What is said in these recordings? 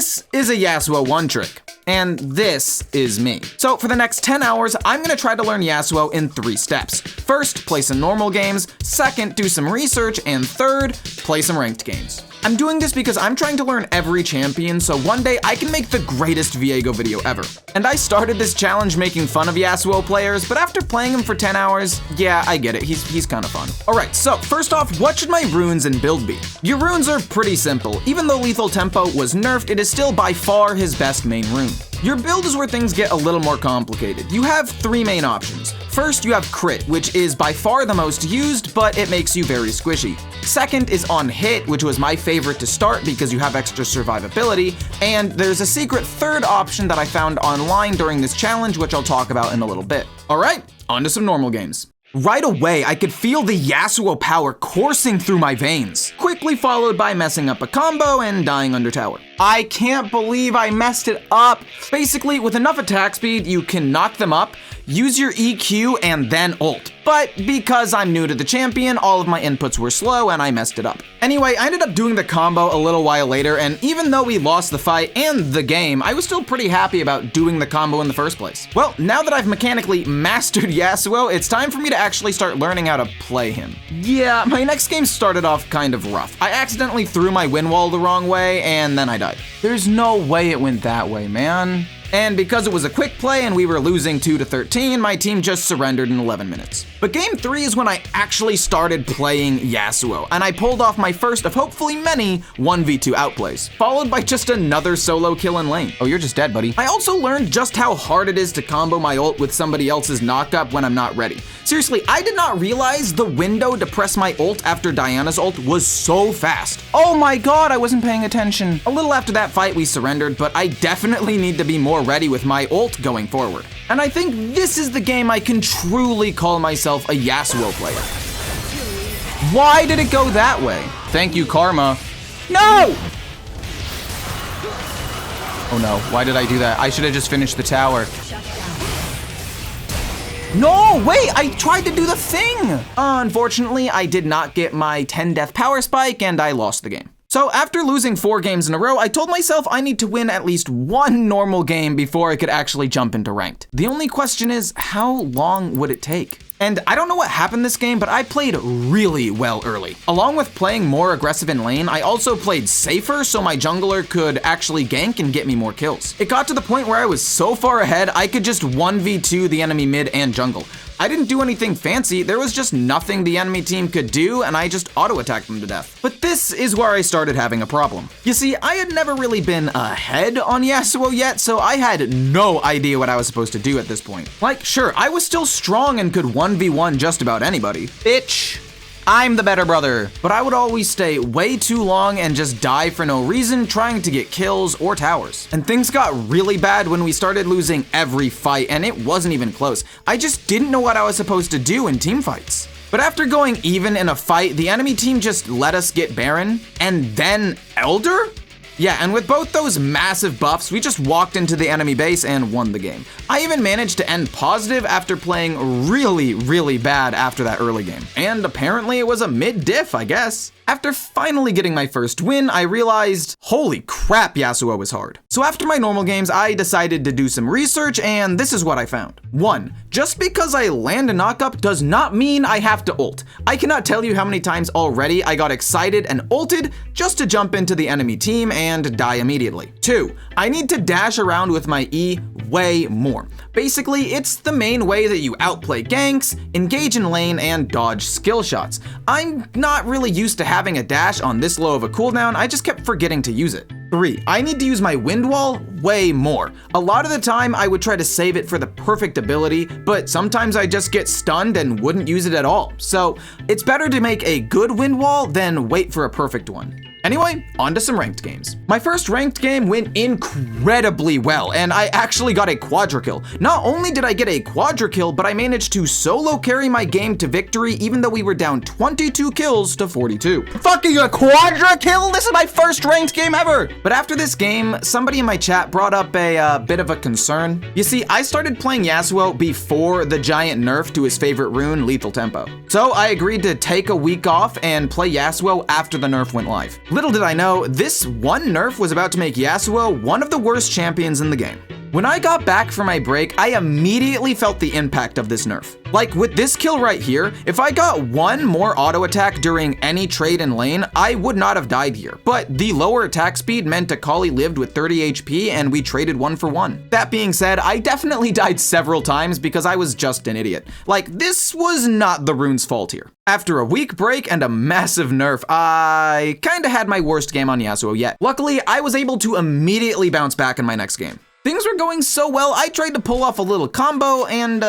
This is a Yasuo one trick. And this is me. So for the next 10 hours, I'm gonna try to learn Yasuo in 3 steps. First, play some normal games. Second, do some research. And third, play some ranked games. I'm doing this because I'm trying to learn every champion so one day I can make the greatest Viego video ever. And I started this challenge making fun of Yasuo players, but after playing him for 10 hours, yeah, I get it, he's kind of fun. Alright, so first off, what should my runes and build be? Your runes are pretty simple. Even though Lethal Tempo was nerfed, it is still by far his best main rune. Your build is where things get a little more complicated. You have 3 main options. First, you have crit, which is by far the most used, but it makes you very squishy. Second is on hit, which was my favorite to start because you have extra survivability. And there's a secret third option that I found online during this challenge, which I'll talk about in a little bit. All right, on to some normal games. Right away, I could feel the Yasuo power coursing through my veins, quickly followed by messing up a combo and dying under tower. I can't believe I messed it up. Basically, with enough attack speed, you can knock them up, use your EQ, and then ult. But because I'm new to the champion, all of my inputs were slow and I messed it up. Anyway, I ended up doing the combo a little while later, and even though we lost the fight and the game, I was still pretty happy about doing the combo in the first place. Well, now that I've mechanically mastered Yasuo, it's time for me to actually start learning how to play him. Yeah, my next game started off kind of rough. I accidentally threw my win wall the wrong way, and then I died. There's no way it went that way, man. And because it was a quick play and we were losing 2-13, my team just surrendered in 11 minutes. But game 3 is when I actually started playing Yasuo, and I pulled off my first of hopefully many 1v2 outplays, followed by just another solo kill in lane. Oh, you're just dead, buddy. I also learned just how hard it is to combo my ult with somebody else's knockup when I'm not ready. Seriously, I did not realize the window to press my ult after Diana's ult was so fast. Oh my god, I wasn't paying attention. A little after that fight, we surrendered, but I definitely need to be more ready with my ult going forward. And I think this is the game I can truly call myself a Yasuo player. Why did it go that way? Thank you, Karma. No! Oh no, why did I do that? I should have just finished the tower. No, wait, I tried to do the thing! Unfortunately, I did not get my 10 death power spike and I lost the game. So after losing 4 games in a row, I told myself I need to win at least 1 normal game before I could actually jump into ranked. The only question is, how long would it take? And I don't know what happened this game, but I played really well early. Along with playing more aggressive in lane, I also played safer so my jungler could actually gank and get me more kills. It got to the point where I was so far ahead, I could just 1v2 the enemy mid and jungle. I didn't do anything fancy, there was just nothing the enemy team could do, and I just auto-attacked them to death. But this is where I started having a problem. You see, I had never really been ahead on Yasuo yet, so I had no idea what I was supposed to do at this point. Like, sure, I was still strong and could 1v1 just about anybody. Bitch. I'm the better brother. But I would always stay way too long and just die for no reason trying to get kills or towers. And things got really bad when we started losing every fight, and it wasn't even close. I just didn't know what I was supposed to do in team fights. But after going even in a fight, the enemy team just let us get Baron and then Elder? Yeah, and with both those massive buffs, we just walked into the enemy base and won the game. I even managed to end positive after playing really, really bad after that early game. And apparently it was a mid-diff, I guess. After finally getting my first win, I realized, holy crap, Yasuo was hard. So after my normal games, I decided to do some research, and this is what I found. 1. Just because I land a knockup does not mean I have to ult. I cannot tell you how many times already I got excited and ulted just to jump into the enemy team and die immediately. 2. I need to dash around with my E way more. Basically, it's the main way that you outplay ganks, engage in lane, and dodge skill shots. I'm not really used to having a dash on this low of a cooldown, I just kept forgetting to use it. 3. I need to use my wind wall way more. A lot of the time I would try to save it for the perfect ability, but sometimes I just get stunned and wouldn't use it at all. So it's better to make a good wind wall than wait for a perfect one. Anyway, on to some ranked games. My first ranked game went incredibly well, and I actually got a quadra kill. Not only did I get a quadra kill, but I managed to solo carry my game to victory even though we were down 22 kills to 42. Fucking a quadra kill? This is my first ranked game ever! But after this game, somebody in my chat brought up a bit of a concern. You see, I started playing Yasuo before the giant nerf to his favorite rune, Lethal Tempo. So I agreed to take a week off and play Yasuo after the nerf went live. Little did I know, this one nerf was about to make Yasuo one of the worst champions in the game. When I got back from my break, I immediately felt the impact of this nerf. Like with this kill right here, if I got one more auto attack during any trade in lane, I would not have died here. But the lower attack speed meant Akali lived with 30 HP and we traded 1-for-1. That being said, I definitely died several times because I was just an idiot. Like, this was not the rune's fault here. After a week break and a massive nerf, I kinda had my worst game on Yasuo yet. Luckily, I was able to immediately bounce back in my next game. Things were going so well, I tried to pull off a little combo and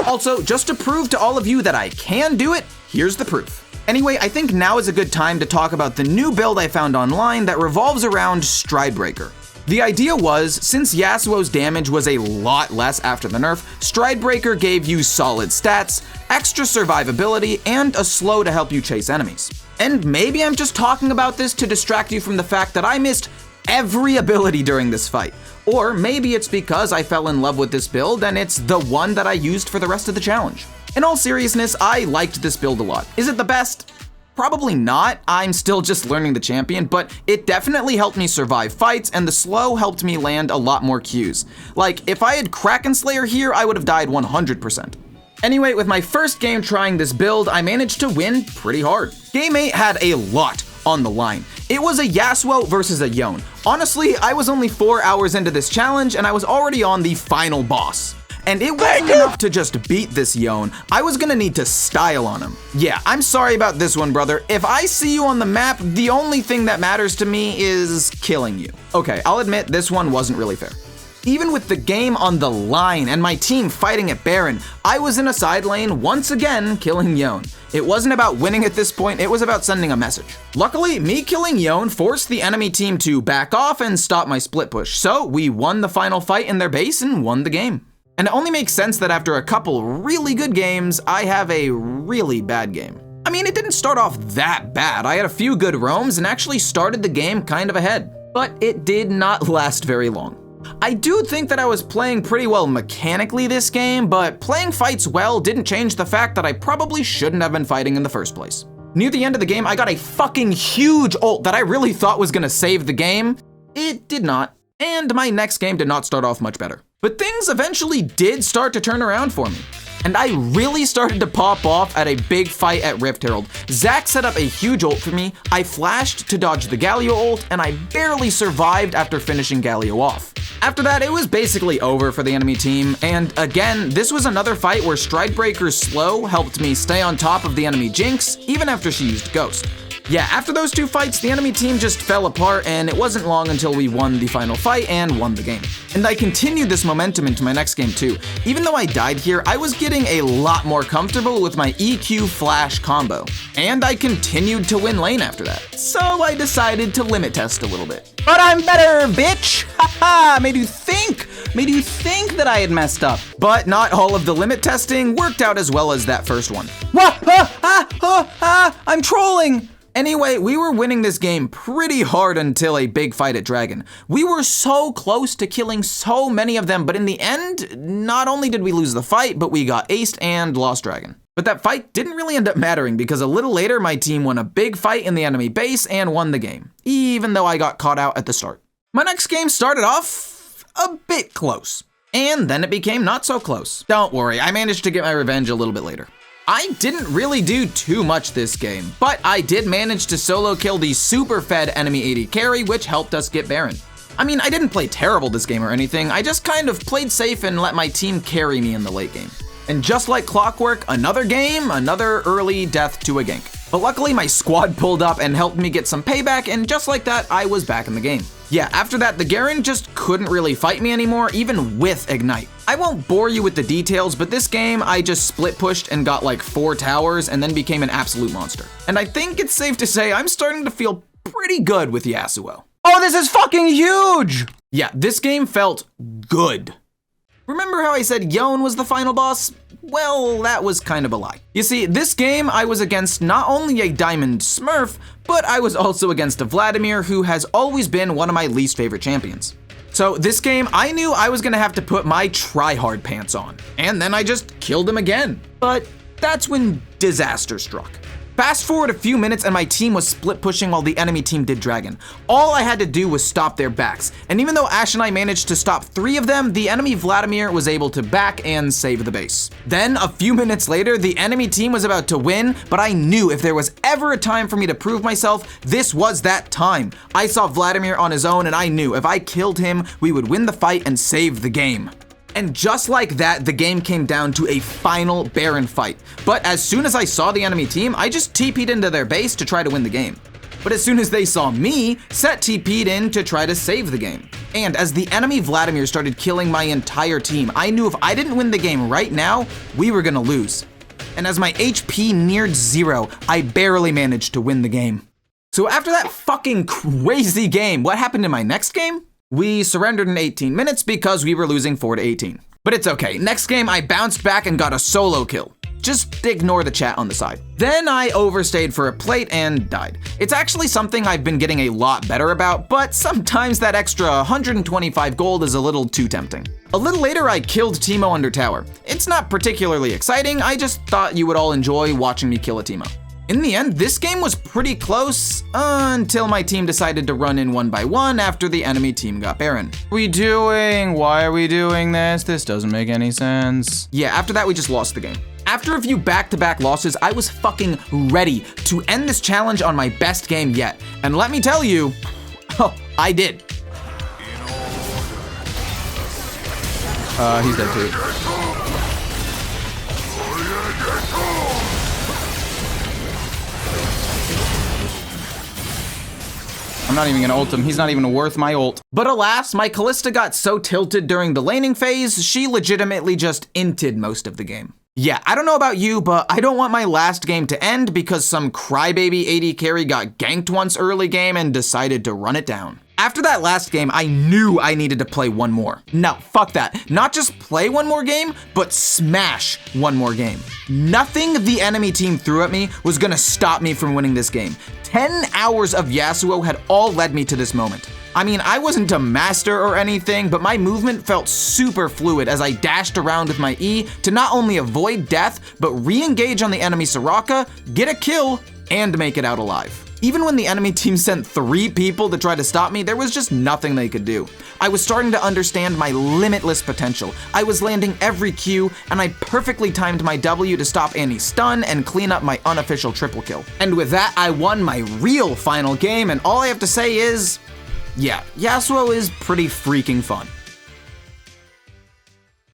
also, just to prove to all of you that I can do it, here's the proof. Anyway, I think now is a good time to talk about the new build I found online that revolves around Stridebreaker. The idea was, since Yasuo's damage was a lot less after the nerf, Stridebreaker gave you solid stats, extra survivability, and a slow to help you chase enemies. And maybe I'm just talking about this to distract you from the fact that I missed every ability during this fight. Or maybe it's because I fell in love with this build and it's the one that I used for the rest of the challenge. In all seriousness, I liked this build a lot. Is it the best? Probably not. I'm still just learning the champion, but it definitely helped me survive fights and the slow helped me land a lot more Qs. Like, if I had Kraken Slayer here, I would have died 100%. Anyway, with my first game trying this build, I managed to win pretty hard. Game 8 had a lot on the line. It was a Yasuo versus a Yone. Honestly, I was only 4 hours into this challenge and I was already on the final boss. And it wasn't enough to just beat this Yone, I was gonna need to style on him. Yeah, I'm sorry about this one, brother. If I see you on the map, the only thing that matters to me is killing you. Okay, I'll admit this one wasn't really fair. Even with the game on the line and my team fighting at Baron, I was in a side lane once again killing Yone. It wasn't about winning at this point, it was about sending a message. Luckily, me killing Yone forced the enemy team to back off and stop my split push, so we won the final fight in their base and won the game. And it only makes sense that after a couple really good games, I have a really bad game. I mean, it didn't start off that bad. I had a few good roams and actually started the game kind of ahead, but it did not last very long. I do think that I was playing pretty well mechanically this game, but playing fights well didn't change the fact that I probably shouldn't have been fighting in the first place. Near the end of the game, I got a fucking huge ult that I really thought was gonna save the game. It did not, and my next game did not start off much better. But things eventually did start to turn around for me. And I really started to pop off at a big fight at Rift Herald. Zac set up a huge ult for me, I flashed to dodge the Galio ult, and I barely survived after finishing Galio off. After that, it was basically over for the enemy team, and again, this was another fight where Stridebreaker's slow helped me stay on top of the enemy Jinx, even after she used Ghost. Yeah, after those two fights, the enemy team just fell apart, and it wasn't long until we won the final fight and won the game. And I continued this momentum into my next game too. Even though I died here, I was getting a lot more comfortable with my EQ flash combo. And I continued to win lane after that. So I decided to limit test a little bit. But I'm better, bitch! Haha, made you think that I had messed up. But not all of the limit testing worked out as well as that first one. I'm trolling! Anyway, we were winning this game pretty hard until a big fight at Dragon. We were so close to killing so many of them, but in the end, not only did we lose the fight, but we got aced and lost Dragon. But that fight didn't really end up mattering because a little later, my team won a big fight in the enemy base and won the game, even though I got caught out at the start. My next game started off a bit close, and then it became not so close. Don't worry, I managed to get my revenge a little bit later. I didn't really do too much this game, but I did manage to solo kill the super fed enemy AD carry, which helped us get Baron. I mean, I didn't play terrible this game or anything, I just kind of played safe and let my team carry me in the late game. And just like clockwork, another game, another early death to a gank. But luckily my squad pulled up and helped me get some payback, and just like that, I was back in the game. Yeah, after that, the Garen just couldn't really fight me anymore, even with Ignite. I won't bore you with the details, but this game, I just split pushed and got like 4 towers and then became an absolute monster. And I think it's safe to say I'm starting to feel pretty good with Yasuo. Oh, this is fucking huge! Yeah, this game felt good. Remember how I said Yone was the final boss? Well, that was kind of a lie. You see, this game I was against not only a Diamond Smurf, but I was also against a Vladimir who has always been one of my least favorite champions. So this game, I knew I was gonna have to put my try-hard pants on, and then I just killed him again. But that's when disaster struck. Fast forward a few minutes and my team was split pushing while the enemy team did dragon. All I had to do was stop their backs. And even though Ash and I managed to stop 3 of them, the enemy Vladimir was able to back and save the base. Then a few minutes later, the enemy team was about to win, but I knew if there was ever a time for me to prove myself, this was that time. I saw Vladimir on his own and I knew if I killed him, we would win the fight and save the game. And just like that, the game came down to a final Baron fight. But as soon as I saw the enemy team, I just TP'd into their base to try to win the game. But as soon as they saw me, Set TP'd in to try to save the game. And as the enemy Vladimir started killing my entire team, I knew if I didn't win the game right now, we were gonna lose. And as my HP neared 0, I barely managed to win the game. So after that fucking crazy game, what happened in my next game? We surrendered in 18 minutes because we were losing 4-18. But it's okay. Next game, I bounced back and got a solo kill. Just ignore the chat on the side. Then I overstayed for a plate and died. It's actually something I've been getting a lot better about, but sometimes that extra 125 gold is a little too tempting. A little later, I killed Teemo under tower. It's not particularly exciting, I just thought you would all enjoy watching me kill a Teemo. In the end, this game was pretty close until my team decided to run in 1 by 1 after the enemy team got Baron. Why are we doing this? This doesn't make any sense. Yeah, after that we just lost the game. After a few back-to-back losses, I was fucking ready to end this challenge on my best game yet. And let me tell you, oh, I did. He's dead too. I'm not even gonna ult him. He's not even worth my ult. But alas, my Callista got so tilted during the laning phase, she legitimately just inted most of the game. Yeah, I don't know about you, but I don't want my last game to end because some crybaby AD carry got ganked once early game and decided to run it down. After that last game, I knew I needed to play one more. No, fuck that. Not just play one more game, but smash one more game. Nothing the enemy team threw at me was gonna stop me from winning this game. 10 hours of Yasuo had all led me to this moment. I mean, I wasn't a master or anything, but my movement felt super fluid as I dashed around with my E to not only avoid death, but re-engage on the enemy Soraka, get a kill, and make it out alive. Even when the enemy team sent 3 people to try to stop me, there was just nothing they could do. I was starting to understand my limitless potential. I was landing every Q, and I perfectly timed my W to stop Annie's stun and clean up my unofficial triple kill. And with that, I won my real final game, and all I have to say is, yeah, Yasuo is pretty freaking fun.